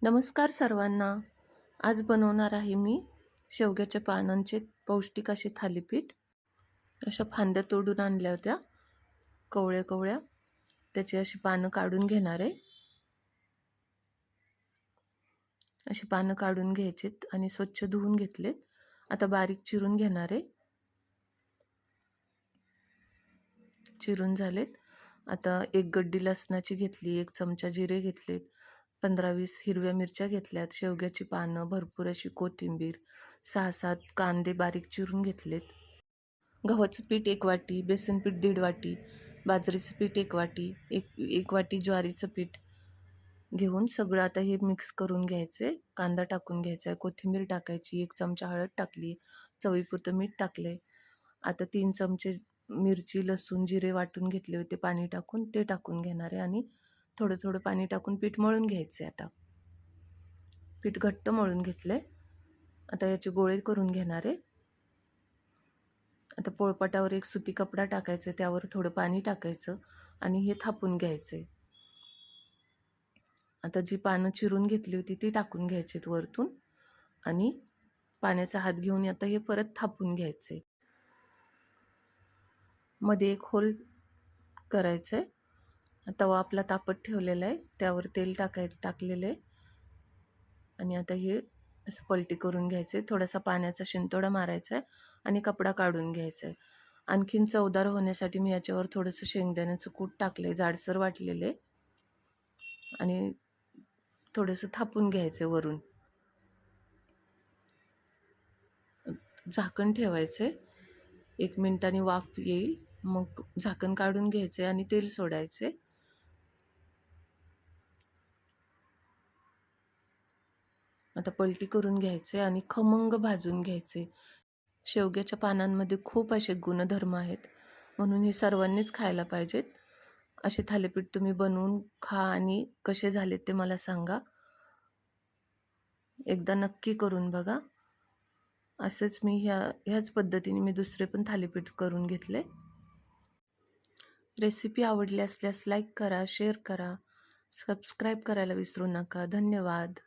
नमस्कार सर्वांना. आज बनवणार आहे मी शेवग्याच्या पानांचे पौष्टिक असे थालीपीठ. अशा फांद्या तोडून आणल्या होत्या कवळ्या कवळ्या, त्याची अशी पानं काढून घेणार आहे. अशी पानं काढून घ्यायचीत आणि स्वच्छ धुवून घेतलेत. आता बारीक चिरून घेणार आहे. चिरून झालेत. आता एक गड्डी लसणाची घेतली, 1 चमचा जिरे घेतलेत, 15-20 हिरव्या मिरच्या घेतल्यात, शेवग्याची पानं, भरपूर अशी कोथिंबीर, 6-7 कांदे बारीक चिरून घेतलेत. गव्हाचं पीठ 1 वाटी, बेसन पीठ 1.5 वाटी, बाजरीचं पीठ 1 वाटी, एक वाटी ज्वारीचं पीठ घेऊन सगळं आता हे मिक्स करून घ्यायचे. कांदा टाकून घ्यायचा आहे, कोथिंबीर टाकायची, 1 चमचा हळद टाकली, चवीपुरतं मीठ टाकले. आता 3 चमचे मिरची, लसूण, जिरे वाटून घेतले होते पाणी टाकून, ते टाकून घेणार आहे आणि थोडं थोडं पाणी टाकून पीठ मळून घ्यायचे. आता पीठ घट्ट मळून घेतले. आता याचे गोळे करून घेणार आहे. आता पोळपाटावर एक सुती कपडा टाकायचा, त्यावर थोडं पाणी टाकायचं आणि हे थापून घ्यायचे. आता जी पानं चिरून घेतली होती ती टाकून घ्यायचीत वरतून आणि पाण्याचा हात घेऊन आता हे परत थापून घ्यायचे. मध्ये एक होल करायचं. तवा आपला तापत ठेवलेला आहे, त्यावर तेल टाकलेलं आहे आणि आता हे असं पलटी करून घ्यायचे. थोडासा पाण्याचा शिंतोडा मारायचा आहे आणि कपडा काढून घ्यायचा आहे. आणखीन चवदार होण्यासाठी मी याच्यावर थोडंसं शेंगदाण्याचं कूट टाकले, जाडसर वाटलेले, आणि थोडंसं थापून घ्यायचे वरून. झाकण ठेवायचे, 1 मिनिटाने वाफ येईल, मग झाकण काढून घ्यायचे आणि तेल सोडायचे. आता पलटी करून घ्यायचे आणि खमंग भाजून घ्यायचे. शेवग्याच्या पानांमध्ये खूप असे गुणधर्म आहेत, म्हणून हे सर्वांनीच खायला पाहिजेत. असे थालीपीठ तुम्ही बनवून खा आणि कसे झालेत ते मला सांगा. एकदा नक्की करून बघा. असेच मी ह्याच पद्धतीने मी दुसरे पण थालीपीठ करून घेतले. रेसिपी आवडली असल्यास लाईक करा, शेअर करा, सबस्क्राईब करायला विसरू नका. धन्यवाद.